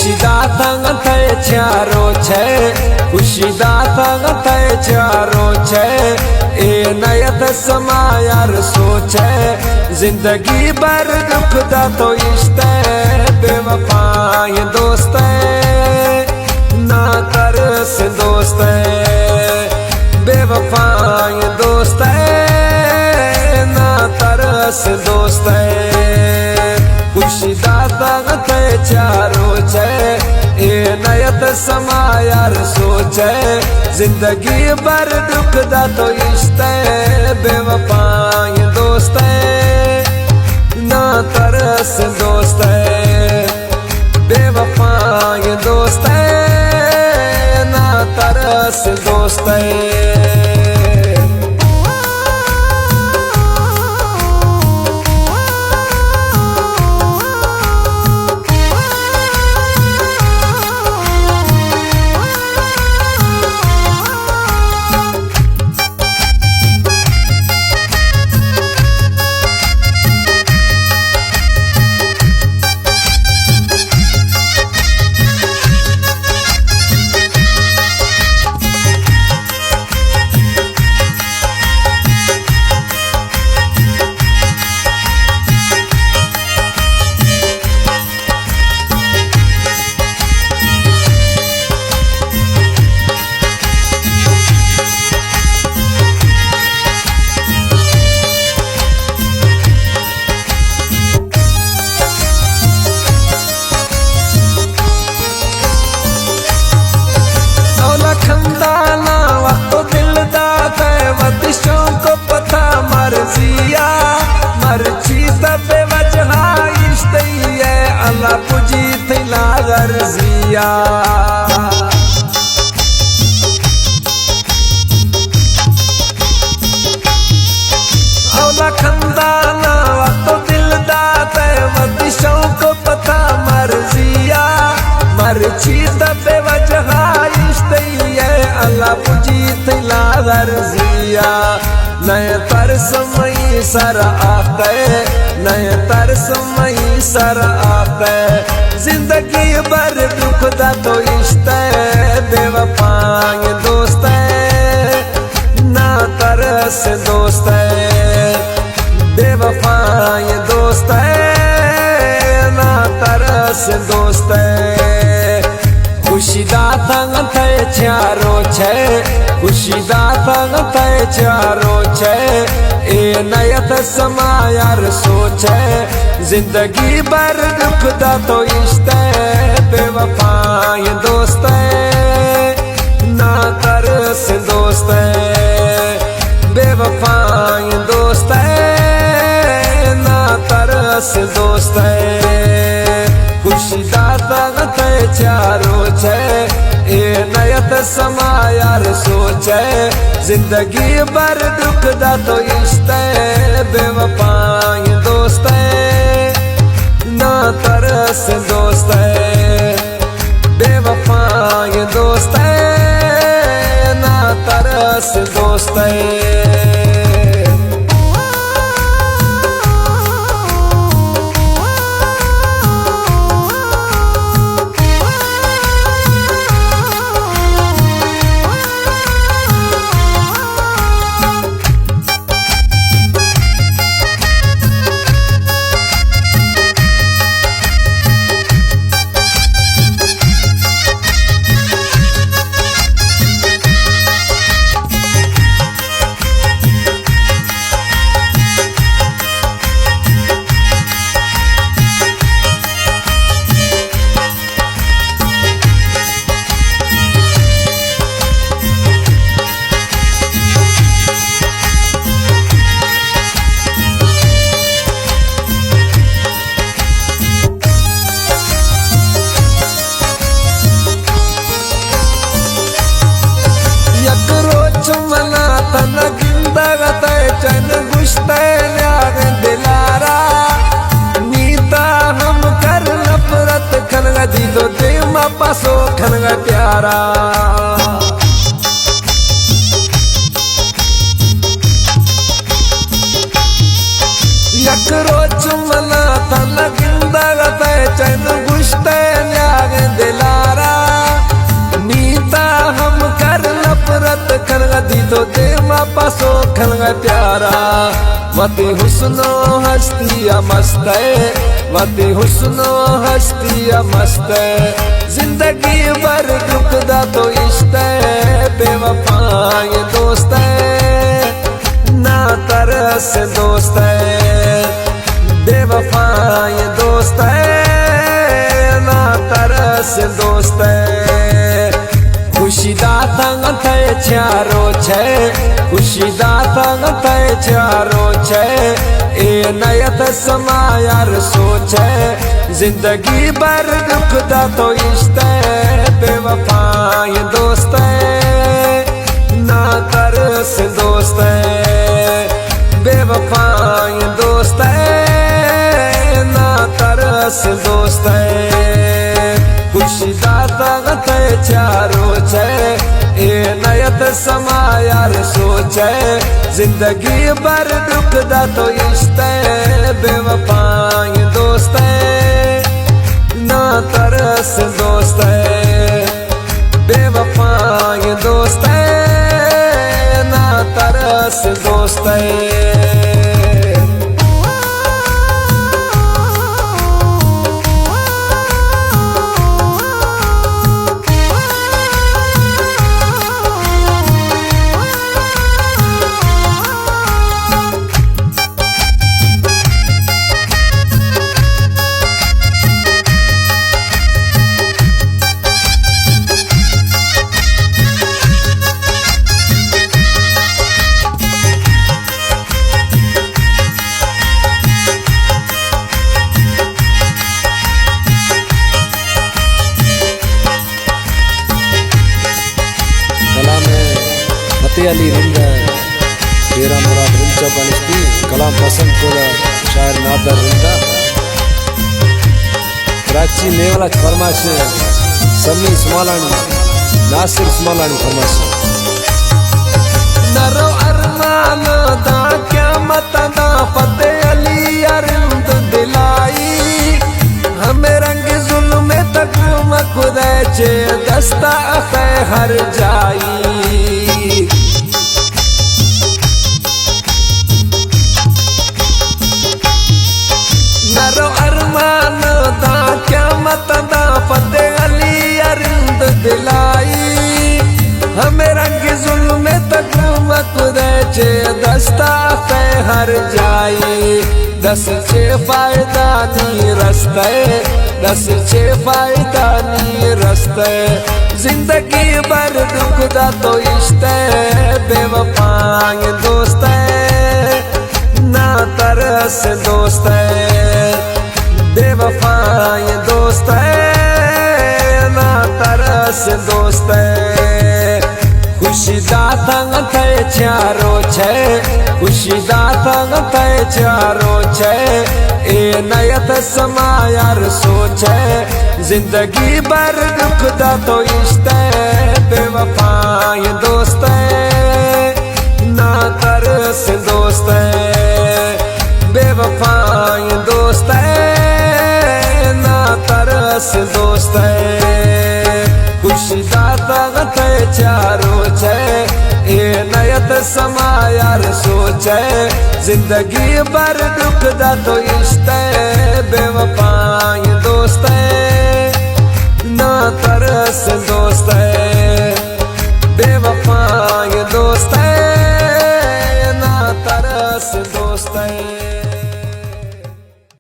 खुशीदाता तय चारो छे, खुशीदाता तय चारो छे। ए नयत समायार सोचे, जिंदगी भर दुख दा तो इश्क बेवफा ये दोस्त ना तरस दोस्त, बेवफा ये दोस्त ना तरस दोस्त। खुशीदाता तय चारो छे, ए नयत समायार सोचे, जिंदगी भर दुख दा तो इश्क बेवफा ये दोस्त ना तरस दोस्त, बेवफा ये दोस्त ना तरस दोस्त। खंदाना वक्त दिल दाता वदिशों को पता मर्जिया, मर्जी तबे वजह इश्क है अल्लाह पुजी थिला गर्जिया। औला खंदाना वक्त दिल दाता वदिशों को पता मर्जिया, मर्जी तबे वजह अल्लाह पुजी थिला गर्जिया। नए तरस मई सर आते, नए तरस मई सर आते, जिंदगी भर दुख दा तो इश्क बेवफा ये दोस्त ना तरस दोस्त, बेवफा ये दोस्त ना तरस दोस्त। खुशीदाता तय चारो छे, खुशीदाता तय चारो छे, ए नयत समायार सोचे, जिंदगी भर दुख दा तो इश्क बेवफा ये दोस्त ना तरस दोस्त, बेवफा ये दोस्त ना तरस दोस्त। खुशीदाता तय चारो छे, ए नयत समायार सोचे, जिंदगी भर दुख दा तो इश्क बेवफा ये दोस्त ना तरस दोस्त, बेवफा ये दोस्त ना तरस दोस्त। चन गुश्ते न्याग दिलारा, नीता हम कर नफरत खनगा दिलो दे मा पासो खनगा प्यारा। यकरो चुमना था लगिंदा गते चन गुश्ते न्याग पासो खनगा प्यारा वती हुस्नो हस्तिया मस्त वती हुस्नो हस्तिया मस्त जिंदगी भर दुख दा तो इश्क बेवफा ये दोस्त ना तरस दोस्त बेवफा ये दोस्त ना तरस दोस्त खुशी दातंग थे चारो छे खुशी दातंग थे चारो छे ए नयत समायार सोचे जिंदगी भर दुख दा तो इश्क बेवफा ये दोस्त ना तरस दोस्त बेवफा ये दोस्त ना तरस दोस्त खुशी दातंग थे चारो छे ए नयत समायार सोचे जिंदगी भर दुख दा तो इश्क बेवफा ये दोस्त ना तरस दोस्त बेवफा ये दोस्त ना तरस दोस्त अली रिंदा तेरा मुराद रिंचा बनिस्ती कलाम पसंद कोदा शायर नादर रिंदा कराची नेवला फरमाश समी स्मालानी नासिर स्मालानी फरमाश नरो अरमान दा क्या मत दा फते अली अरिंद दिलाई हमें रंग जुल्म तक मकुदे चे दस्ता अखे हर जाई नरो अरमान दा क्या मत दा फते अली अरिंद दिलाई हमें रंग जुल्म तक मकुदे चे दस्ता खे हर जाई दस चे फायदा नी रस्ते दस चे फायदा नी रस्ते जिंदगी भर दुख दा तो इश्क बेवफा ये दोस्त ना तरस दोस्त बेवफा ये दोस्त ना तरस दोस्त खुशी दातंग थे चारो छे खुशी दातंग थे चारो छे ए नयत समायार सोचे जिंदगी भर दुख दा तो इश्क बेवफा ये दोस्त ना तरस दोस्त बेवफा ये दोस्त ना तरस दोस्त खुशी दातंग थे चारो छे ए नयत समायार सोचे जिंदगी भर दुख दा तो इश्क बेवफा ये दोस्त ना तरस दोस्त